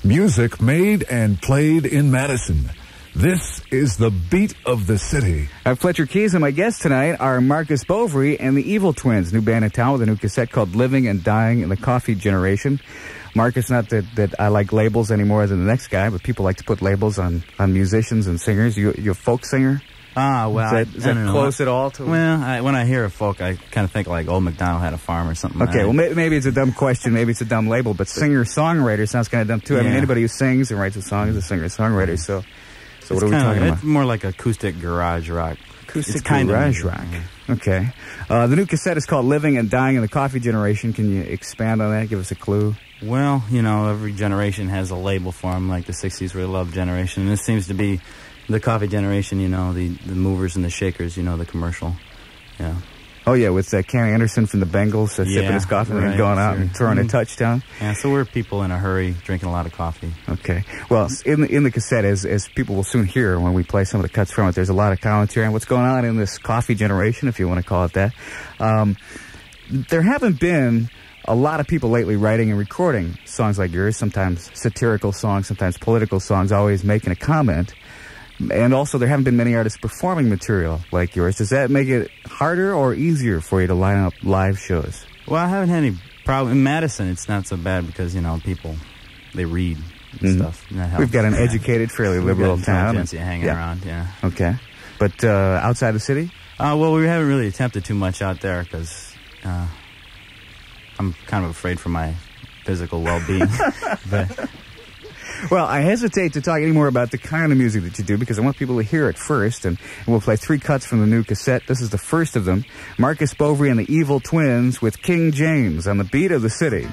Music made and played in Madison. This is the beat of the city. Fletcher Keys and my guests tonight are Marques Bovre and the Evil Twins, new band in town with a new cassette called Living and Dying in the Coffee Generation. Marques, not that I like labels any more than the next guy, but people like to put labels on musicians and singers. You're a folk singer? Well, is that close at all to? Well, when I hear a folk, I kind of think like Old MacDonald had a farm or something. Okay, well, maybe it's a dumb question, maybe it's a dumb label, but singer-songwriter sounds kind of dumb too. Yeah. I mean, anybody who sings and writes a song is a singer-songwriter, so what are we talking about? It's more like acoustic garage rock. Acoustic garage rock. Okay. The new cassette is called Living and Dying in the Coffee Generation. Can you expand on that? Give us a clue. Well, every generation has a label for them, like the 60s were the love generation. And this seems to be the coffee generation, the movers and the shakers, the commercial. Yeah. Oh, yeah, with Kenny Anderson from the Bengals sipping his coffee and going out and throwing a touchdown. Yeah, so we're people in a hurry drinking a lot of coffee. Okay. Well, in the cassette, as people will soon hear when we play some of the cuts from it, there's a lot of commentary on what's going on in this coffee generation, if you want to call it that. There haven't been a lot of people lately writing and recording songs like yours, sometimes satirical songs, sometimes political songs, always making a comment. And also, there haven't been many artists performing material like yours. Does that make it harder or easier for you to line up live shows? Well, I haven't had any problem. In Madison, it's not so bad because, people, they read and stuff. And that helps. We've got an educated, fairly liberal town. Hanging around, yeah. Okay. But outside the city? Well, we haven't really attempted too much out there because I'm kind of afraid for my physical well-being. But well, I hesitate to talk any more about the kind of music that you do because I want people to hear it first, and we'll play 3 cuts from the new cassette. This is the first of them. Marques Bovre and the Evil Twins with King James on the beat of the city.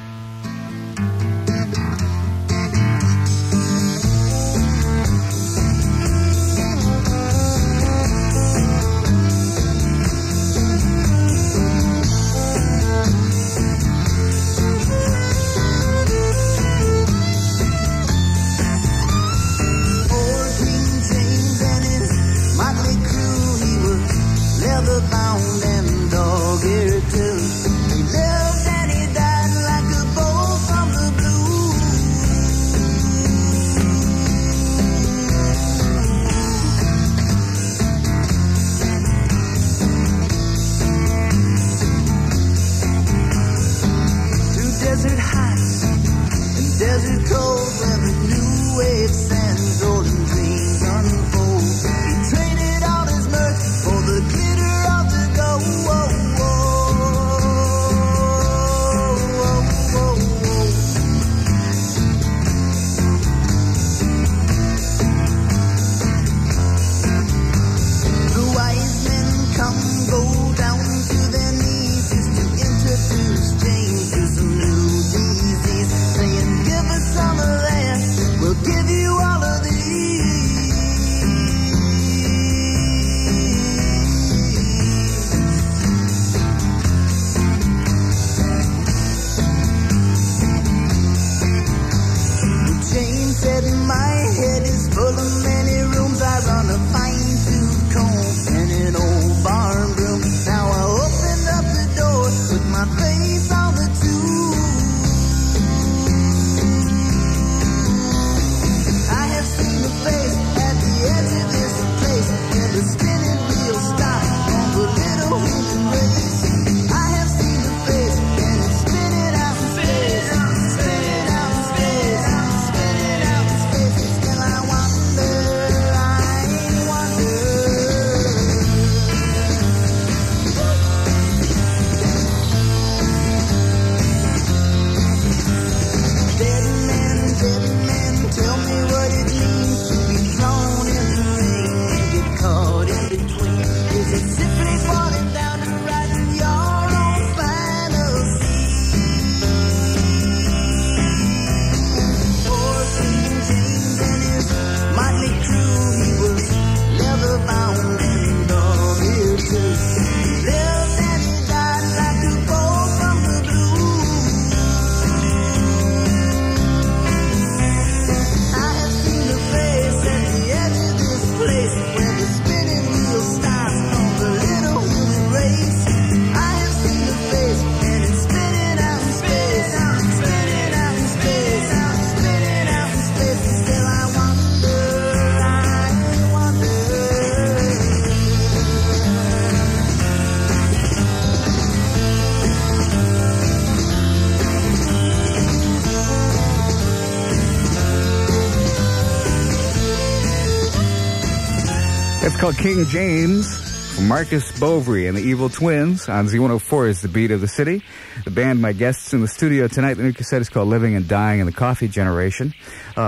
It's called King James from Marques Bovre and the Evil Twins on Z104 is the beat of the city. The band, my guests in the studio tonight, the new cassette is called Living and Dying in the Coffee Generation.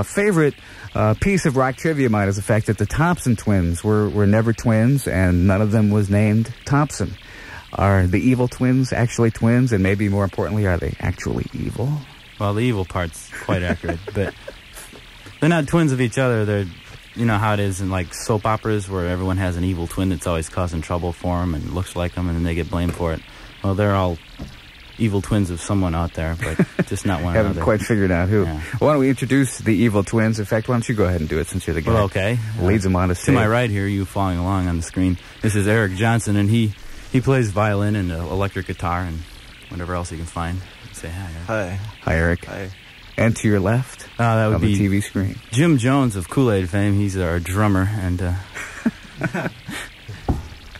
Favorite piece of rock trivia of mine is the fact that the Thompson twins were never twins, and none of them was named Thompson. Are the Evil Twins actually twins, and maybe more importantly, are they actually evil? Well, the evil part's quite accurate, but they're not twins of each other. They're, you know how it is in like soap operas where everyone has an evil twin that's always causing trouble for them and looks like them, and then they get blamed for it. Well, they're all evil twins of someone out there, but just not one another. Haven't quite figured out who. Yeah. Why don't we introduce the Evil Twins? In fact, why don't you go ahead and do it since you're the guy. Well, okay. Leads them on to stage. To my right here, you following along on the screen, this is Eric Johnson, and he plays violin and electric guitar and whatever else he can find. Say hi, Eric. Hi. Hi, Eric. Hi. And to your left, that would on be the TV screen, Jim Jones of Kool-Aid fame. He's our drummer, and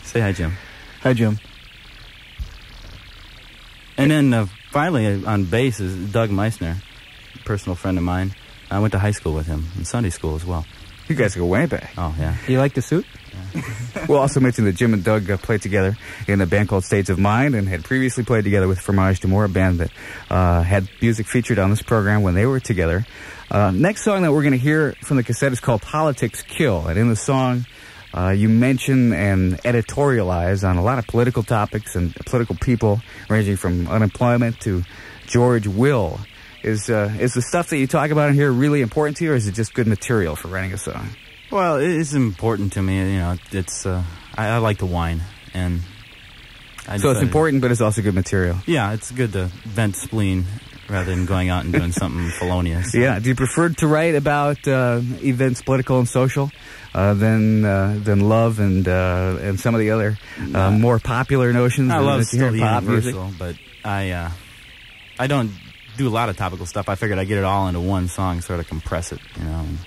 say hi, Jim. Hi, Jim. And then finally on bass is Doug Meisner, a personal friend of mine. I went to high school with him, and Sunday school as well. you guys go way back. Oh, yeah. You like the suit? We'll also mention that Jim and Doug played together in a band called States of Mind and had previously played together with Fromage de Moore, a band that had music featured on this program when they were together. Next song that we're going to hear from the cassette is called Politics Kill. And in the song, you mention and editorialize on a lot of political topics and political people, ranging from unemployment to George Will. Is the stuff that you talk about in here really important to you, or is it just good material for writing a song? Well, it's important to me. You know, it's I like to whine, and so it's important, but it's also good material. Yeah, it's good to vent spleen rather than going out and doing something felonious. Yeah. Do you prefer to write about events, political and social, than love and some of the other more popular notions? I love still the pop universal, music? but I don't do a lot of topical stuff. I figured I'd get it all into one song, sort of compress it, you know, and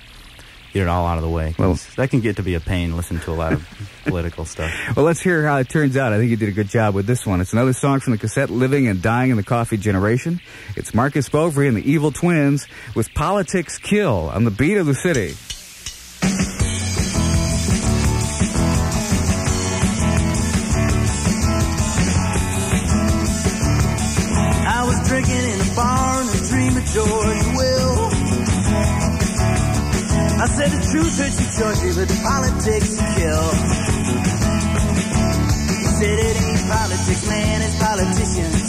get it all out of the way. Well, that can get to be a pain, listening to a lot of political stuff. Well, let's hear how it turns out. I think you did a good job with this one. It's another song from the cassette Living and Dying in the Coffee Generation. It's Marques Bovre and the Evil Twins with Politics Kill on the beat of the city. Drinking in a bar and a dream of George Will. I said the truth hurts you, Georgie, but the politics kill. He said it ain't politics, man, it's politicians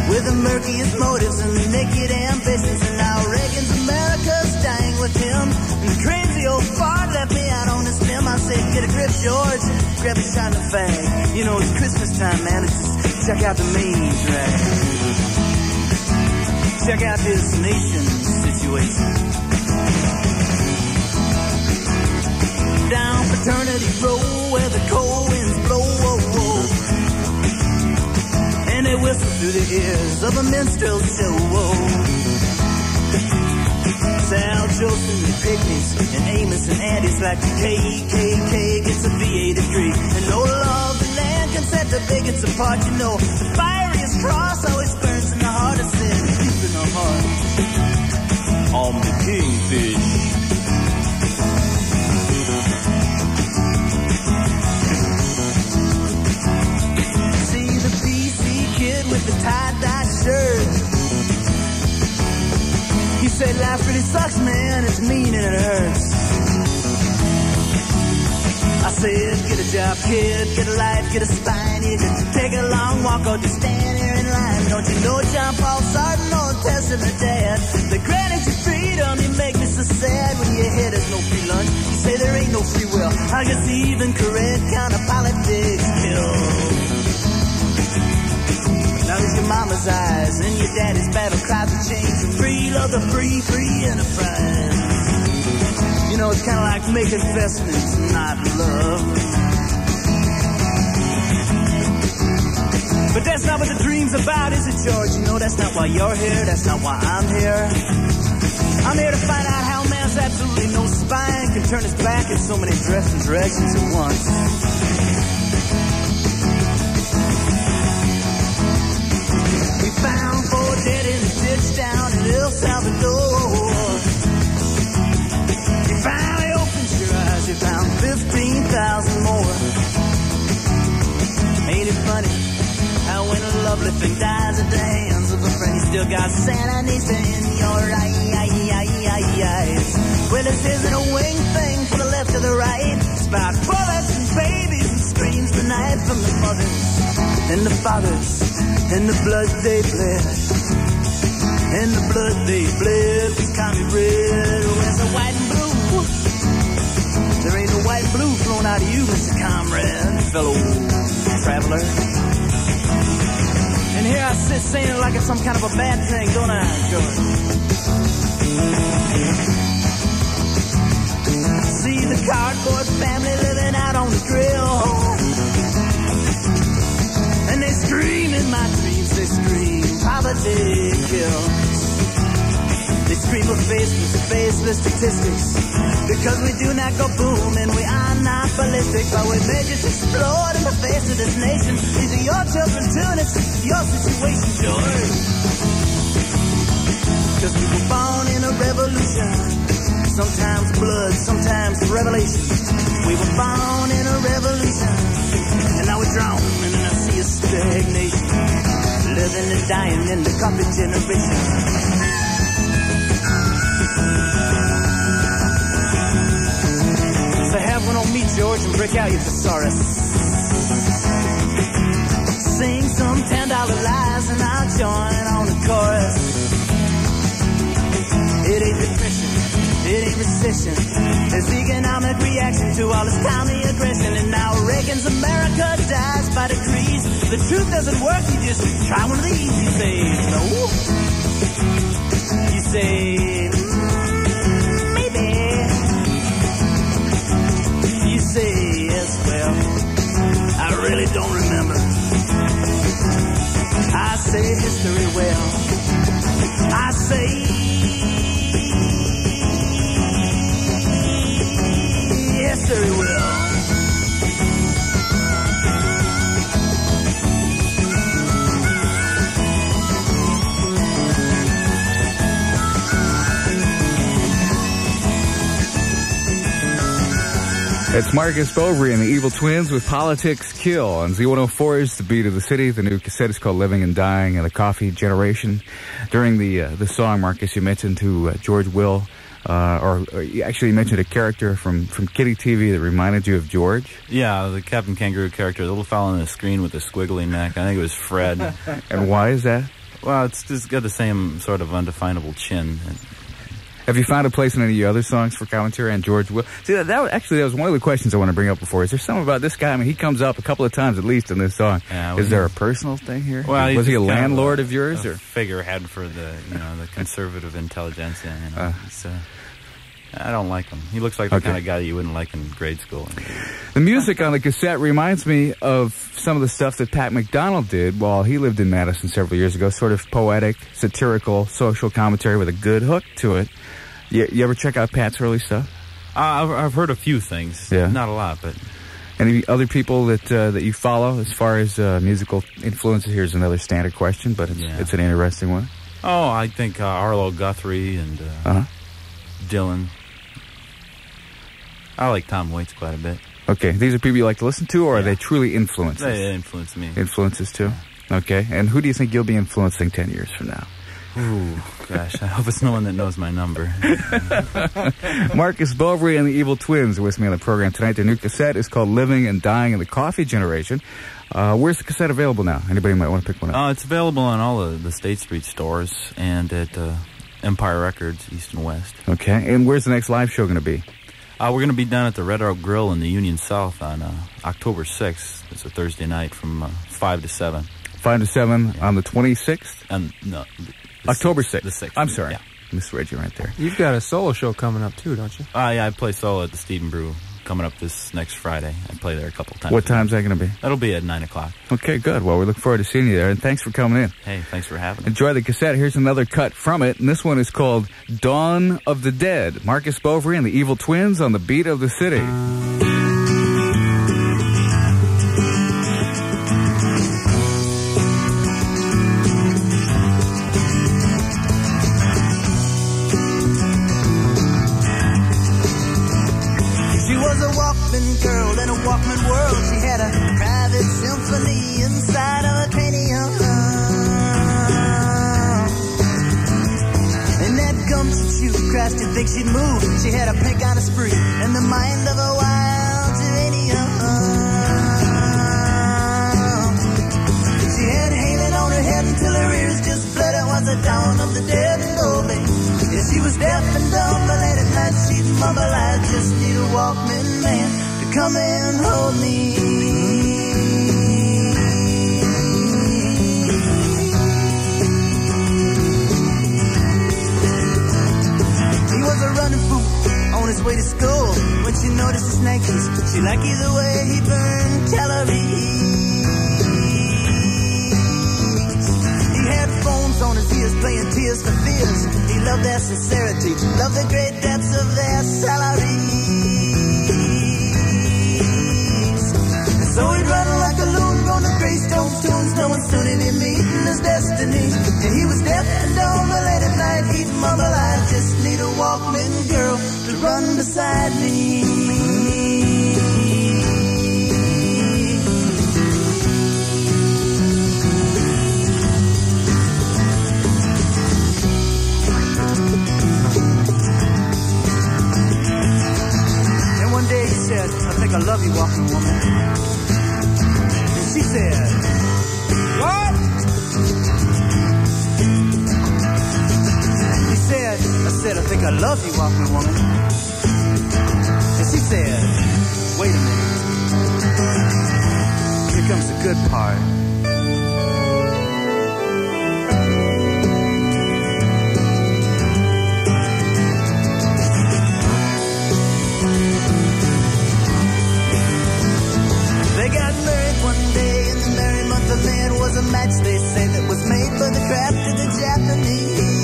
with the murkiest motives and the naked ambitions. And now Reagan's America's dying with him, and the crazy old fart left me out on his limb. I said, get a grip, George, grab a shot in the fag. You know, it's Christmas time, man, let's just check out the main drag. Check out this nation's situation. Down Fraternity Row where the cold winds blow, and they whistle through the ears of a minstrel show. Sal Jolson and Pygmies and Amos and Andy's like the KKK gets a VA degree, and no love and land can set the bigots apart. You know, the fieriest cross always burns in the heart of sin. Deep in the heart, I'm the kingfish. See the PC kid with the tie-dye shirt. He said life really sucks, man, it's mean and it hurts. I said, get a job, kid, get a life, get a spine. You can take a long walk or just stand here in line. Don't you know John Paul Sartre or Tessa the Dad? They granted you freedom, you make me so sad. When you hear there's no free lunch, you say there ain't no free will. I guess even correct kind of politics kill. Now there's your mama's eyes and your daddy's battle cries of change. Free love, the free, free enterprise. You know, it's kind of like making investments, not love. But that's not what the dream's about, is it, George? You know, that's not why you're here, that's not why I'm here. I'm here to find out how a man's absolutely no spine can turn his back in so many different directions at once. We found 4 dead in a ditch down in El Salvador. You finally opened your eyes, you found 15,000 more. got Sandinista in your eyes. Well, this isn't a wing thing for the left or the right. It's about bullets and babies and screams tonight from the mothers and the fathers and the blood they bled. And the blood they bled was county red. Where's the white and blue? There ain't no white and blue flowing out of you, Mr. Comrade, fellow traveler. And here I sit saying it like it's some kind of a bad thing, don't I, George? See the cardboard family living out on the grill. And they scream in my dreams, they scream, poverty kills. They scream of faceless statistics. Because we do not go boom and we are not ballistic. But we may just explode in the face of this nation. These are your children too, and it's your situation, George. Because we were born in a revolution. Sometimes blood, sometimes revelation. We were born in a revolution. And now we're drowning in a sea of stagnation. Living and dying in the coffee generation. So have one on me, George, and break out your thesaurus. Sing some $10 lies and I'll join on the chorus. It ain't depression, it ain't recession. It's economic reaction to all this county aggression. And now Reagan's America dies by degrees. The truth doesn't work, you just try one of these. You say no. You say maybe. You say yes, well, I really don't remember. I say history well. I say history well. It's Marques Bovre and the Evil Twins with Politics Kill. On Z104 is the beat of the city. The new cassette is called Living and Dying and the Coffee Generation. During the song, Marques, you mentioned to George Will, or actually you mentioned a character from Kitty TV that reminded you of George. Yeah, the Captain Kangaroo character, the little fellow on the screen with the squiggly neck. I think it was Fred. And why is that? Well, it's just got the same sort of undefinable chin. Have you found a place in any of your other songs for commentary on George Will? See, that was one of the questions I want to bring up before. Is there something about this guy? I mean, he comes up a couple of times at least in this song. Yeah, is there a personal thing here? Well, was he a landlord of yours, or figurehead for the conservative intelligentsia? So I don't like him. He looks like the kind of guy you wouldn't like in grade school. The music on the cassette reminds me of some of the stuff that Pat McDonald did while he lived in Madison several years ago. Sort of poetic, satirical, social commentary with a good hook to it. You ever check out Pat's early stuff? I've heard a few things. Yeah. Not a lot, but... Any other people that you follow as far as musical influences? Here's another standard question, but it's an interesting one. Oh, I think Arlo Guthrie and Dylan. I like Tom Waits quite a bit. Okay. These are people you like to listen to, or are they truly influences? They influence me. Influences, too? Yeah. Okay. And who do you think you'll be influencing 10 years from now? Ooh, gosh, I hope it's no one that knows my number. Marques Bovre and the Evil Twins are with me on the program tonight. Their new cassette is called Living and Dying in the Coffee Generation. Where's the cassette available now? Anybody might want to pick one up? It's available on all the State Street stores and at Empire Records, East and West. Okay, and where's the next live show going to be? We're going to be down at the Red Oak Grill in the Union South on October 6th. It's a Thursday night from 5 to 7. 5 to 7 on the 26th? No. October 6th. The 6th. I'm sorry. Yeah. Misread you right there. You've got a solo show coming up, too, don't you? Yeah, I play solo at the Stephen Brew coming up this next Friday. I play there a couple times. What time's that going to be? That'll be at 9 o'clock. Okay, good. Well, we look forward to seeing you there, and thanks for coming in. Hey, thanks for having me. Enjoy the cassette. Here's another cut from it, and this one is called Dawn of the Dead. Marques Bovre and the Evil Twins on the beat of the city. Girl in a Walkman world, she had a private symphony inside of a cranium. she'd shoot. Christ, you'd think she'd move. She had a pink on a spree and the mind of a wild geranium. She had hailing on her head until her ears just bled. It was the dawn of the dead and lonely. Yeah, she was deaf and dumb, but late at night she'd mumble, I just need a Walkman man to come and hold me. He was a running fool on his way to school. When she noticed his Nikes, she liked either way he burned calories. He had phones on his ears playing Tears for Fears. He loved their sincerity, loved the great depths of their salaries. And so he'd run like a loon, going to Greystone's tunes, knowing soon he'd be meeting his destiny. And he was deaf and dumb, but late at night he'd mumble, I just need a Walkman girl to run beside me. And one day he said, I think I love you, Walking Woman. And she said, what? I said, I think I love you, Walking Woman. And she said, wait a minute. Here comes the good part. They got married one day, and the merry month of May was a match, they say, that was made by the craft of the Japanese.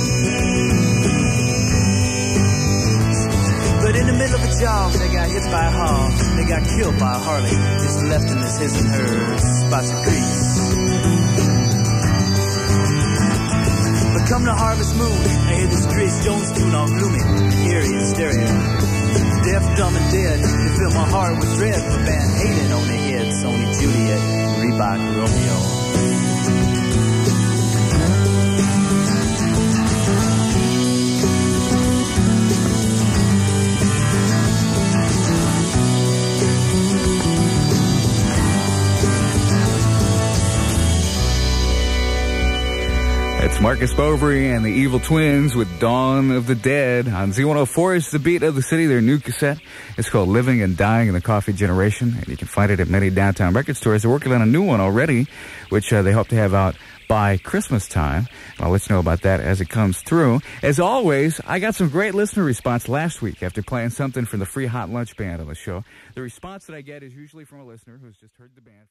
But in the middle of a jog, they got hit by a hog. They got killed by a Harley, just left in his and her spots of grease. But come the harvest moon, I hear this Grace Jones tune all gloomy, eerie and stereo. Deaf, dumb, and dead, they fill my heart with dread. The Van Halen on their head, Sony Juliet, Reebok Romeo. It's Marques Bovre and the Evil Twins with Dawn of the Dead. On Z104 is the beat of the city, their new cassette. It's called Living and Dying in the Coffee Generation, and you can find it at many downtown record stores. They're working on a new one already, which they hope to have out by Christmas time. I'll let you know about that as it comes through. As always, I got some great listener response last week after playing something from the Free Hot Lunch Band on the show. The response that I get is usually from a listener who's just heard the band.